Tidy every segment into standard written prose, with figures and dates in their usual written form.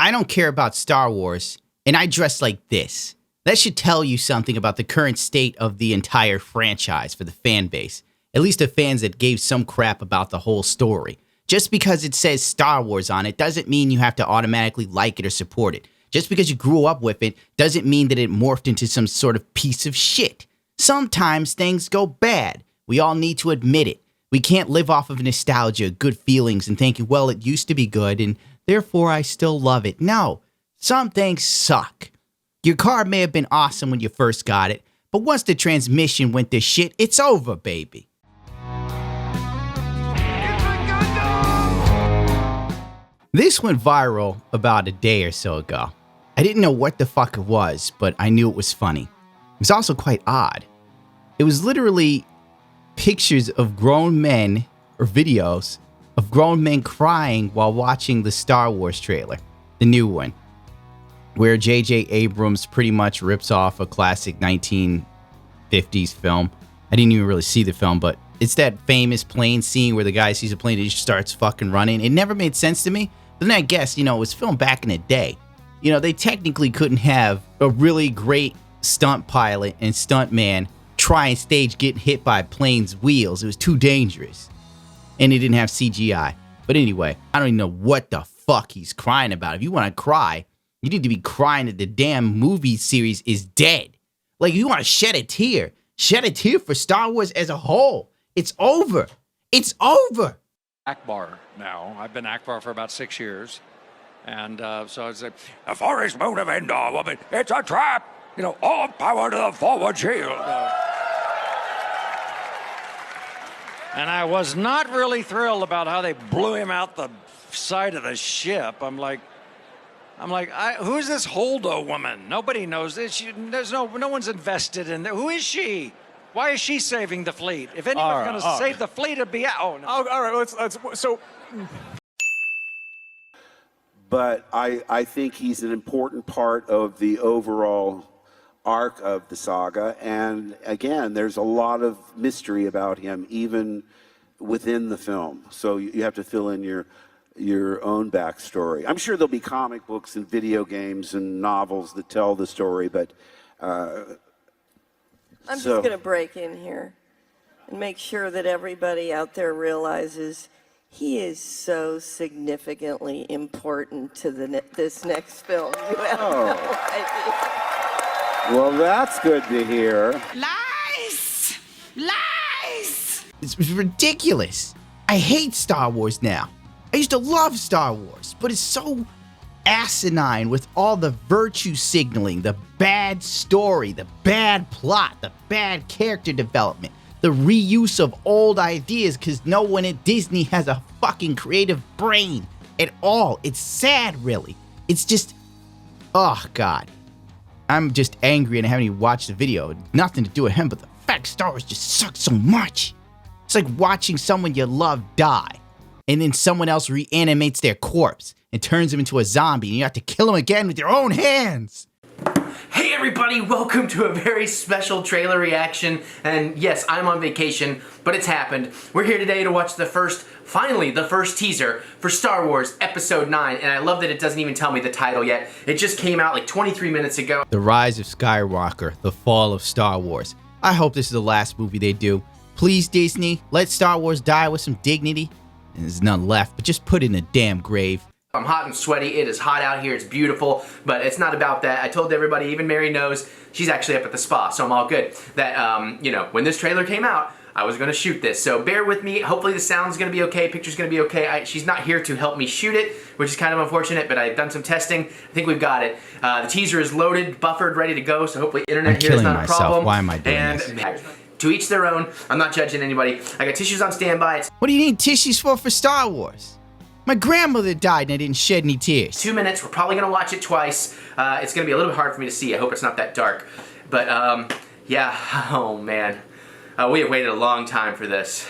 I don't care about Star Wars, and I dress like this. That should tell you something about the current state of the entire franchise for the fan base. At least the fans that gave some crap about the whole story. Just because it says Star Wars on it doesn't mean you have to automatically like it or support it. Just because you grew up with it doesn't mean that it morphed into some sort of piece of shit. Sometimes things go bad. We all need to admit it. We can't live off of nostalgia, good feelings, and thinking, well, it used to be good, and therefore I still love it. No, some things suck. Your car may have been awesome when you first got it, but once the transmission went to shit, it's over, baby. This went viral about a day or so ago. I didn't know what the fuck it was, but I knew it was funny. It was also quite odd. It was literally pictures of grown men, or videos, of grown men crying while watching the Star Wars trailer, the new one, where J.J. Abrams pretty much rips off a classic 1950s film. I didn't even really see the film, but it's that famous plane scene where the guy sees a plane and he just starts fucking running. It never made sense to me, but then I guess, it was filmed back in the day. They technically couldn't have a really great stunt pilot and stunt man try and stage getting hit by a plane's wheels. It was too dangerous. And it didn't have CGI. But anyway, I don't even know what the fuck he's crying about. If you want to cry, you need to be crying that the damn movie series is dead. Like, if you want to shed a tear for Star Wars as a whole. It's over. It's over. Akbar now. I've been Akbar for about 6 years. And so I said, the forest moon of Endor, woman, it's a trap. All power to the forward shield. And I was not really thrilled about how they blew him out the side of the ship. I'm like, who's this Holdo woman? Nobody knows this. No one's invested in that. Who is she? Why is she saving the fleet? If anyone's going to save the fleet, it'd be oh no. All right, let's so. But I think he's an important part of the overall arc of the saga, and again, there's a lot of mystery about him even within the film, so you have to fill in your own backstory. I'm sure there'll be comic books and video games and novels that tell the story, but I'm just going to break in here and make sure that everybody out there realizes he is so significantly important to this next film. You have no idea. Well, that's good to hear. Lies! Lies! It's ridiculous. I hate Star Wars now. I used to love Star Wars, but it's so asinine with all the virtue signaling, the bad story, the bad plot, the bad character development, the reuse of old ideas because no one at Disney has a fucking creative brain at all. It's sad, really. It's just, oh, God. I'm just angry and I haven't even watched the video. Nothing to do with him, but the fact Star Wars just sucks so much. It's like watching someone you love die, and then someone else reanimates their corpse and turns him into a zombie, and you have to kill him again with your own hands. Hey everybody, welcome to a very special trailer reaction, and yes, I'm on vacation, but it's happened. We're here today to watch finally the first teaser for Star Wars Episode 9, and I love that it doesn't even tell me the title yet. It just came out like 23 minutes ago. The Rise of Skywalker, the Fall of Star Wars. I hope this is the last movie they do. Please, Disney, let Star Wars die with some dignity. And there's none left, but just put it in a damn grave. I'm hot and sweaty. It is hot out here. It's beautiful, but it's not about that. I told everybody, even Mary knows, she's actually up at the spa, so I'm all good. That, when this trailer came out, I was going to shoot this, so bear with me. Hopefully the sound's going to be okay, picture's going to be okay. She's not here to help me shoot it, which is kind of unfortunate, but I've done some testing. I think we've got it. The teaser is loaded, buffered, ready to go, so hopefully internet here is not a problem. Why am I doing this? To each their own. I'm not judging anybody. I got tissues on standby. What do you need tissues for Star Wars? My grandmother died and I didn't shed any tears. 2 minutes. We're probably going to watch it twice. It's going to be a little bit hard for me to see. I hope it's not that dark. But, yeah. Oh, man. We have waited a long time for this.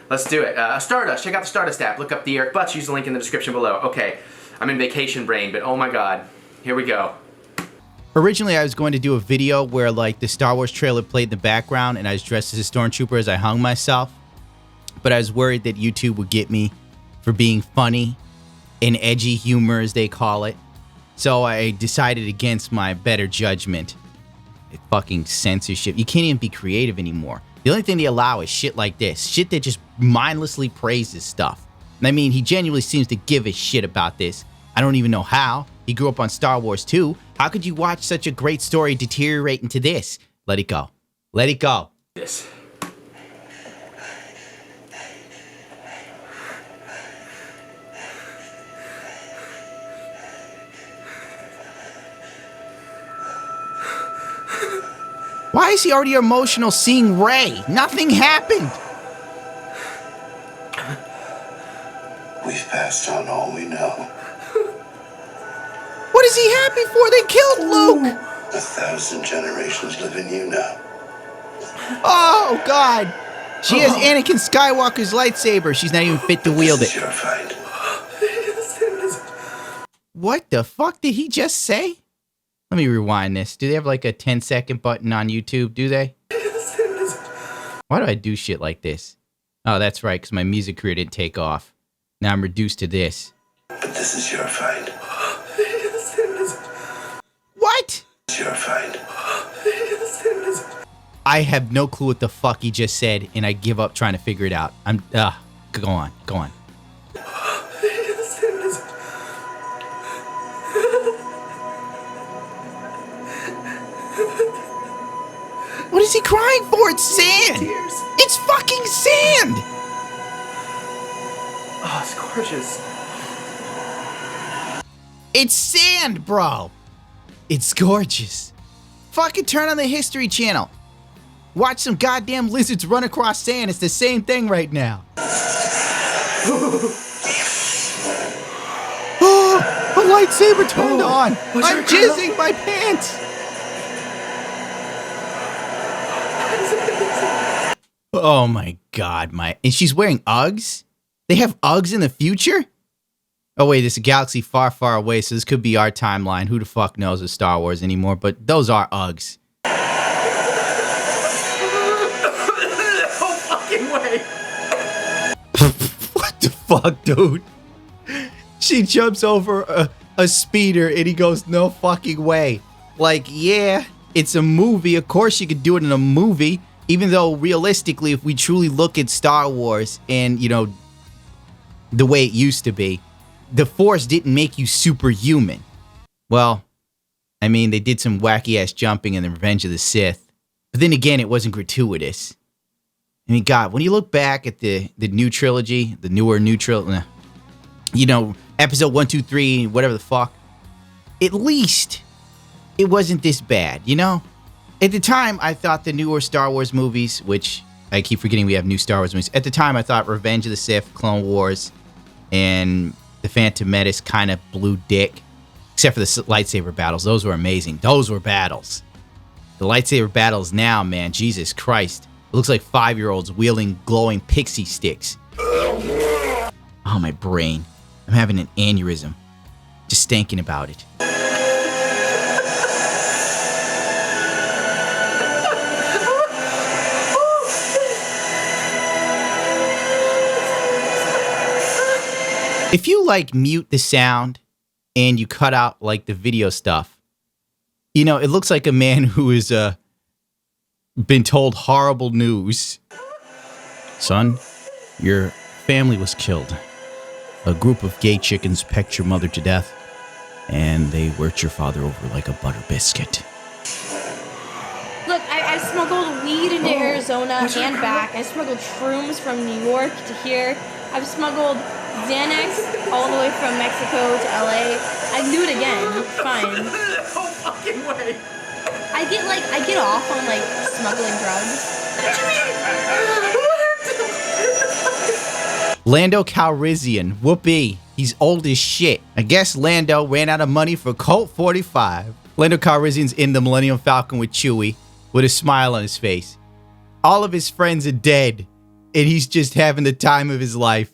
Let's do it. Stardust. Check out the Stardust app. Look up the Eric Butts. Use the link in the description below. Okay. I'm in vacation brain, but oh my god. Here we go. Originally, I was going to do a video where, like, the Star Wars trailer played in the background and I was dressed as a stormtrooper as I hung myself. But I was worried that YouTube would get me for being funny and edgy humor, as they call it. So I decided against my better judgment. Fucking censorship. You can't even be creative anymore. The only thing they allow is shit like this. Shit that just mindlessly praises stuff. And I mean, he genuinely seems to give a shit about this. I don't even know how. He grew up on Star Wars too. How could you watch such a great story deteriorate into this? Let it go. Let it go. This. Why is he already emotional seeing Rey? Nothing happened. We've passed on all we know. What is he happy for? They killed Luke. 1,000 generations live in you now. Oh, God. She has Anakin Skywalker's lightsaber. She's not even fit to wield This it. is your fight. What the fuck did he just say? Let me rewind this. Do they have like a 10-second button on YouTube? Do they? Why do I do shit like this? Oh, that's right, because my music career didn't take off. Now I'm reduced to this. But this is your fight. What? It's your fight. I have no clue what the fuck he just said, and I give up trying to figure it out. Go on, go on. What is he crying for? It's sand! Tears. It's fucking sand! Oh, it's gorgeous. It's sand, bro! It's gorgeous. Fucking turn on the History Channel. Watch some goddamn lizards run across sand. It's the same thing right now. Oh, a lightsaber turned on. I'm jizzing my pants. Oh my God, and she's wearing Uggs? They have Uggs in the future? Oh wait, this is a galaxy far, far away, so this could be our timeline. Who the fuck knows with Star Wars anymore? But those are Uggs. No fucking way. What the fuck, dude? She jumps over a speeder and he goes, no fucking way. Like, yeah, it's a movie. Of course you could do it in a movie. Even though realistically, if we truly look at Star Wars and, you know, the way it used to be, the Force didn't make you superhuman. Well, I mean, they did some wacky-ass jumping in the Revenge of the Sith. But then again, it wasn't gratuitous. I mean, God, when you look back at the new trilogy, the new trilogy, you know, episode 1, 2, 3, whatever the fuck, at least it wasn't this bad, you know? At the time, I thought the newer Star Wars movies, which I keep forgetting we have new Star Wars movies. At the time, I thought Revenge of the Sith, Clone Wars, and The Phantom Menace kind of blew dick. Except for the lightsaber battles. Those were amazing. Those were battles. The lightsaber battles now, man, Jesus Christ. It looks like 5-year-olds wielding glowing pixie sticks. Oh, my brain. I'm having an aneurysm. Just thinking about it. If you like mute the sound and you cut out like the video stuff, you know, it looks like a man who has been told horrible news. Son, your family was killed. A group of gay chickens pecked your mother to death, and they worked your father over like a butter biscuit. Look, I smuggled weed into Arizona and back. I smuggled shrooms from New York to here. I've smuggled Xanax all the way from Mexico to LA. I can do it again. It's fine. No fucking way. I get off on like smuggling drugs. Lando Calrissian, whoopee. He's old as shit. I guess Lando ran out of money for Colt 45. Lando Calrissian's in the Millennium Falcon with Chewie, with a smile on his face. All of his friends are dead, and he's just having the time of his life.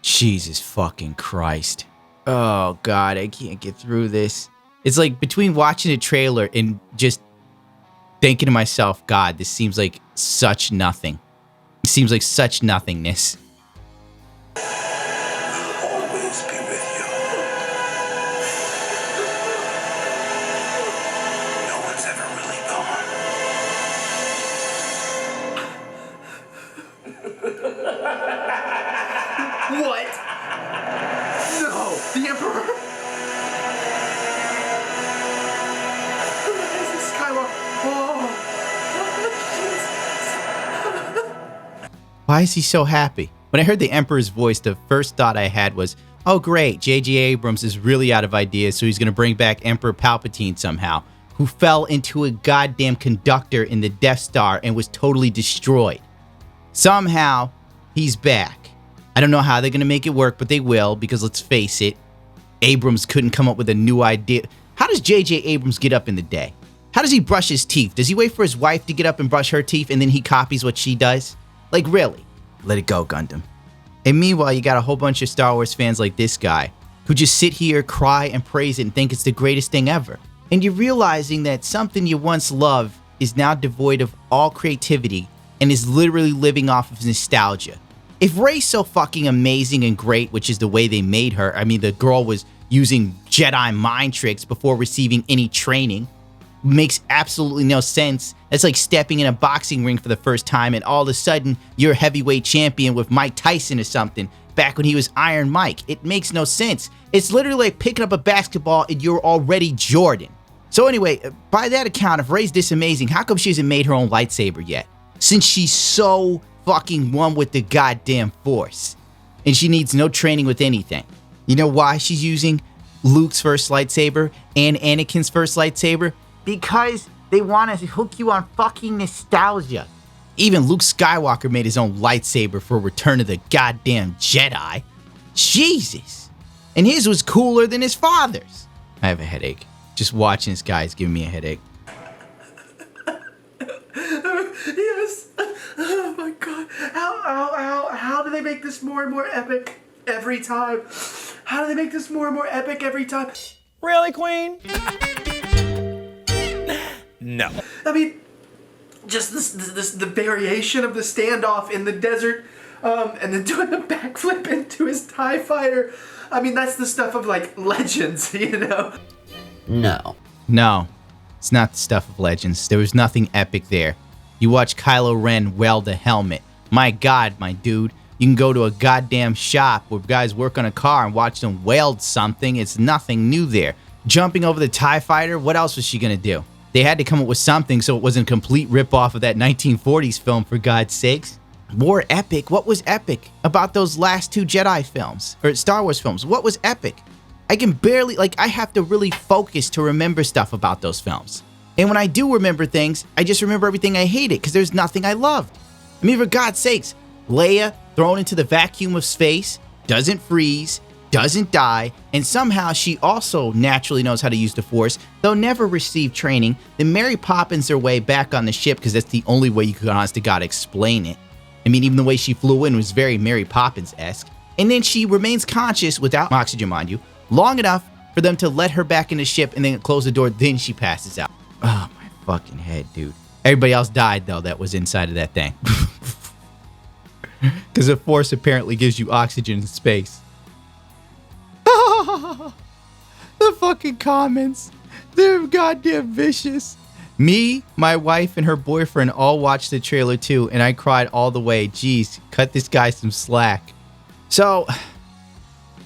Jesus fucking Christ. Oh, God, I can't get through this. It's like between watching a trailer and just thinking to myself, God, this seems like such nothing. It seems like such nothingness. We'll always be with you. No one's ever really gone. What? No, the Emperor. Skywalker. Why is he so happy? When I heard the Emperor's voice, the first thought I had was, oh great, J.J. Abrams is really out of ideas, so he's going to bring back Emperor Palpatine somehow, who fell into a goddamn conductor in the Death Star and was totally destroyed. Somehow, he's back. I don't know how they're going to make it work, but they will, because let's face it, Abrams couldn't come up with a new idea. How does J.J. Abrams get up in the day? How does he brush his teeth? Does he wait for his wife to get up and brush her teeth and then he copies what she does? Like, really? Let it go, Gundam. And meanwhile, you got a whole bunch of Star Wars fans like this guy who just sit here, cry, and praise it and think it's the greatest thing ever. And you're realizing that something you once loved is now devoid of all creativity and is literally living off of nostalgia. If Rey's so fucking amazing and great, which is the way they made her, I mean, the girl was using Jedi mind tricks before receiving any training, makes absolutely no sense. That's like stepping in a boxing ring for the first time and all of a sudden you're a heavyweight champion with Mike Tyson or something back when he was Iron Mike. It makes no sense. It's literally like picking up a basketball and you're already Jordan. So anyway, by that account, if Rey's this amazing, how come she hasn't made her own lightsaber yet? Since she's so fucking one with the goddamn Force and she needs no training with anything. You know why she's using Luke's first lightsaber and Anakin's first lightsaber? Because they want to hook you on fucking nostalgia. Even Luke Skywalker made his own lightsaber for Return of the goddamn Jedi. Jesus. And his was cooler than his father's. I have a headache. Just watching this guy is giving me a headache. Yes. Oh my God. How do they make this more and more epic every time? How do they make this more and more epic every time? Really, Queen? No. I mean, just the variation of the standoff in the desert, and then doing a backflip into his TIE fighter. I mean, that's the stuff of like legends, you know? No, it's not the stuff of legends. There was nothing epic there. You watch Kylo Ren weld a helmet. My God, my dude. You can go to a goddamn shop where guys work on a car and watch them weld something. It's nothing new there. Jumping over the TIE fighter, what else was she gonna do? They had to come up with something so it wasn't a complete ripoff of that 1940s film, for God's sakes. More epic? What was epic about those last two Jedi films? Or Star Wars films? What was epic? I can barely, I have to really focus to remember stuff about those films. And when I do remember things, I just remember everything I hated because there's nothing I loved. I mean, for God's sakes, Leia thrown into the vacuum of space, doesn't freeze, doesn't die, and somehow she also naturally knows how to use the Force, though never received training. Then Mary Poppins her way back on the ship because that's the only way you could honest to God explain it. I mean, even the way she flew in was very Mary Poppins-esque. And then she remains conscious, without oxygen mind you, long enough for them to let her back in the ship and then close the door, then she passes out. Oh, my fucking head, dude. Everybody else died, though, that was inside of that thing. Because the Force apparently gives you oxygen in space. The fucking comments. They're goddamn vicious. Me, my wife, and her boyfriend all watched the trailer too, and I cried all the way. Jeez, cut this guy some slack. So,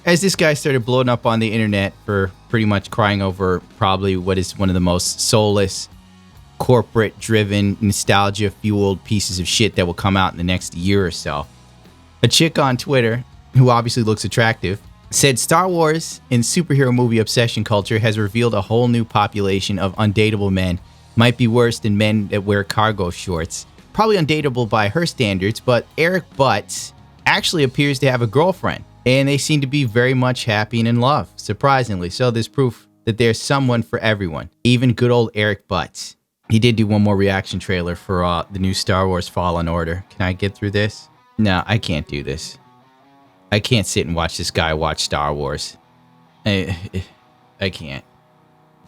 as this guy started blowing up on the internet for pretty much crying over probably what is one of the most soulless, corporate-driven, nostalgia-fueled pieces of shit that will come out in the next year or so, a chick on Twitter, who obviously looks attractive, said Star Wars and superhero movie obsession culture has revealed a whole new population of undateable men. Might be worse than men that wear cargo shorts. Probably undateable by her standards, but Eric Butts actually appears to have a girlfriend, and they seem to be very much happy and in love, surprisingly. So there's proof that there's someone for everyone, even good old Eric Butts. He did do one more reaction trailer for the new Star Wars Fallen Order. Can I get through this? No, I can't do this. I can't sit and watch this guy watch Star Wars. I can't.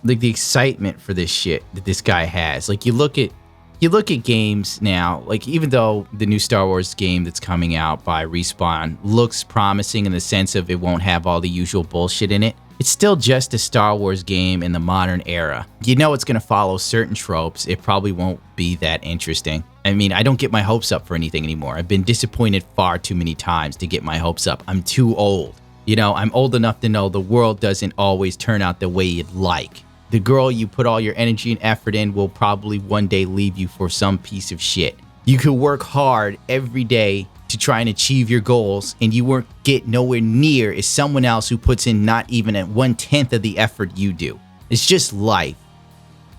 Like, the excitement for this shit that this guy has. Like, you look at You look at games now, like even though the new Star Wars game that's coming out by Respawn looks promising in the sense of it won't have all the usual bullshit in it, it's still just a Star Wars game in the modern era. You know it's going to follow certain tropes. It probably won't be that interesting. I mean, I don't get my hopes up for anything anymore. I've been disappointed far too many times to get my hopes up. I'm too old. You know, I'm old enough to know the world doesn't always turn out the way you'd like. The girl you put all your energy and effort in will probably one day leave you for some piece of shit. You could work hard every day to try and achieve your goals, and you won't get nowhere near as someone else who puts in not even a 1/10 of the effort you do. It's just life.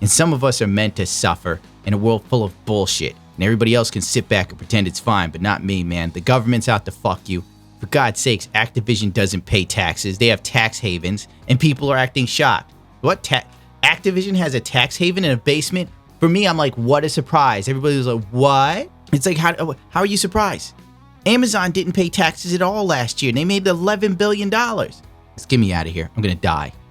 And some of us are meant to suffer in a world full of bullshit. And everybody else can sit back and pretend it's fine, but not me, man. The government's out to fuck you. For God's sakes, Activision doesn't pay taxes. They have tax havens, and people are acting shocked. What? Activision has a tax haven in a basement? For me, I'm like, what a surprise. Everybody was like, what? It's like, how are you surprised? Amazon didn't pay taxes at all last year, and they made $11 billion. Let's get me out of here. I'm going to die.